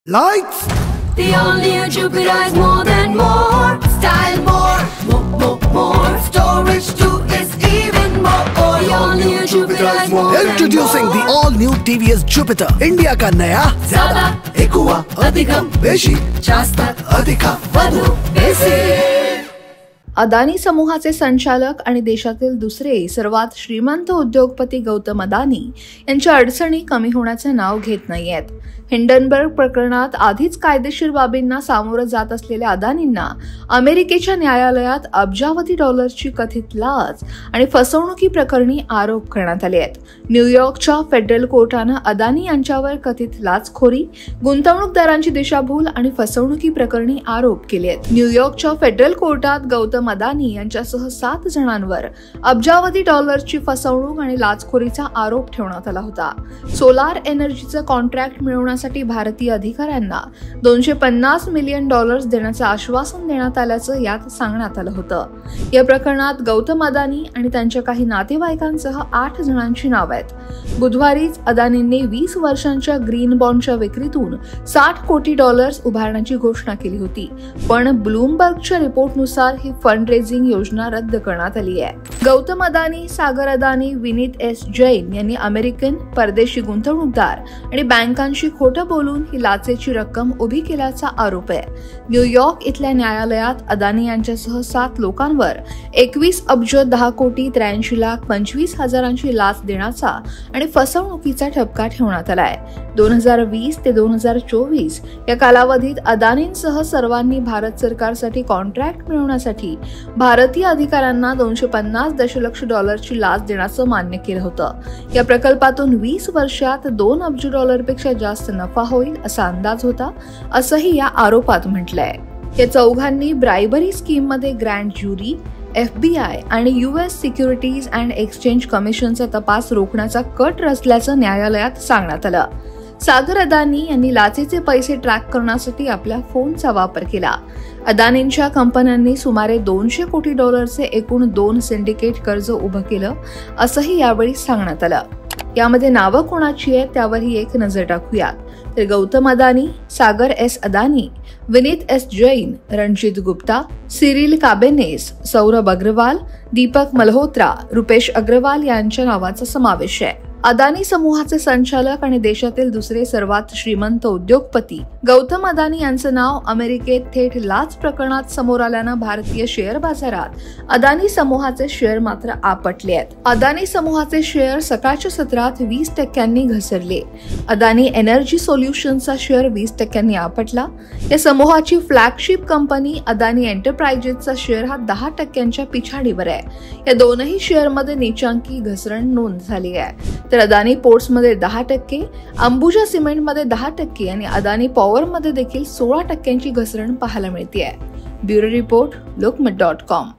Lights! The all-new Jupiter is more than more. Style more. Storage too is even more. The all-new Jupiter is more than more. Introducing the all-new TVS Jupiter. India का नया ज़्यादा एकुआ अधिकम बेशी जास्त अधिका वधू बेसी. अदानी समूहाचे संचालक आणि देशातील दुसरे सर्वात श्रीमंत उद्योगपती गौतम अदानी यांच्या अडचणी कमी होण्याचे नाव घेत नाहीयेत. हिंडनबर्ग प्रकरणात आधीच कायदेशीर बाबींना सामोरं जात असलेल्या अदानींना अमेरिकेच्या न्यायालयात अब्जावधी डॉलर्सची कथित लाच आणि फसवणुकी प्रकरणी आरोप करण्यात आले आहेत. न्यूयॉर्कच्या फेडरल कोर्टानं अदानी यांच्यावर कथित लाचखोरी, गुंतवणूकदारांची दिशाभूल आणि फसवणुकी प्रकरणी आरोप केले आहेत. न्यूयॉर्कच्या फेडरल कोर्टात गौतम अदानी यांच्यासह 7 जणांवर अब्जावधी डॉलर्सची फसवणूक आणि लाचखोरीचा आरोप ठेवण्यात आला होता. सोलार एनर्जीचं कॉन्ट्रॅक्ट मिळवण्यासाठी भारतीय अधिकाऱ्यांना $250 मिलियन देण्याचं आश्वासन देण्यात आल्याचं यात सांगण्यात आलं होतं. या प्रकरणात गौतम अदानी आणि त्यांच्या काही नातेवाईकांसह 8 जणांची नावं आहेत. बुधवारीच अदानींनी 20 वर्षांच्या ग्रीन बॉन्डच्या विक्रीतून $60 कोटी उभारण्याची घोषणा केली होती, पण ब्लूमबर्गच्या रिपोर्टनुसार ही फंड रेझिंग योजना रद्द करण्यात आली आहे. गौतम अदानी, सागर अदानी, विनीत एस जैन यांनी अमेरिकन, परदेशी गुंतवणूकदार आणि बँकांशी खोटं बोलून ही लाचेची रक्कम उभी केल्याचा आरोप आहे. न्यूयॉर्क इथल्या न्यायालयात अदानी यांच्यासह 7 लोकांवर 21 अब्ज 10 कोटी 83 लाख 25 हजारांची लाच देण्याचा आणि फसवणुकीचा ठपका ठेवण्यात आलाय. 2020 ते 2024 या कालावधीत अदानींसह सर्वांनी भारत सरकारसाठी कॉन्ट्रॅक्ट मिळवण्यासाठी भारतीय अधिकाऱ्यांना $250 दशलक्ष लाच देण्याचं मान्य केलं होतं. या प्रकल्पातून 20 वर्षात $2 अब्ज पेक्षा जास्त नफा होईल असा अंदाज होता, असंही या आरोपात म्हटलंय. या चौघांनी ब्रायबरी स्कीममध्ये ग्रँड ज्युरी, FBI आणि US सिक्युरिटीज अँड एक्सचेंज कमिशनचा तपास रोखण्याचा कट रचल्याचं न्यायालयात सांगण्यात आलं. सागर अदानी यांनी लाचेचे पैसे ट्रॅक करण्यासाठी आपल्या फोनचा वापर केला. अदानींच्या कंपन्यांनी सुमारे $200 कोटी एकूण 2 सिंडिकेट कर्ज उभं केलं, असंही यावेळी सांगण्यात आलं. यामध्ये नावं कोणाची आहेत त्यावरही एक नजर टाकूयात. तर Gautam Adani, Sagar S Adani, Vineet S Jain, Ranjit Gupta, Cyril Cabanes, Saurabh Agrawal, Deepak Malhotra, Rupesh Agrawal यांच्या नावाचा समावेश आहे. अदानी समूहाचे संचालक आणि देशातील दुसरे सर्वात श्रीमंत उद्योगपती गौतम अदानी यांचं नाव अमेरिकेत थेट लाच प्रकरणात समोर आल्यानं भारतीय शेअर बाजारात अदानी समूहाचे शेअर मात्र आपटले आहेत. अदानी समूहाचे शेअर सकाळच्या सत्रात 20% घसरले. अदानी एनर्जी सोल्युशन्सचा शेअर 20% आपटला. या समूहाची फ्लॅगशिप कंपनी अदानी एंटरप्राइजेसचा शेअर हा 10% पिछाडीवर आहे. या दोनही शेअरमध्ये नीचांकी घसरण नोंद झाली आहे. तर अदानी पोर्ट्समध्ये 10%, अंबुजा सिमेंटमध्ये 10% आणि अदानी पॉवरमध्ये देखील 16% घसरण पाहायला मिळते आहे. Bureau report, लोकमत.com.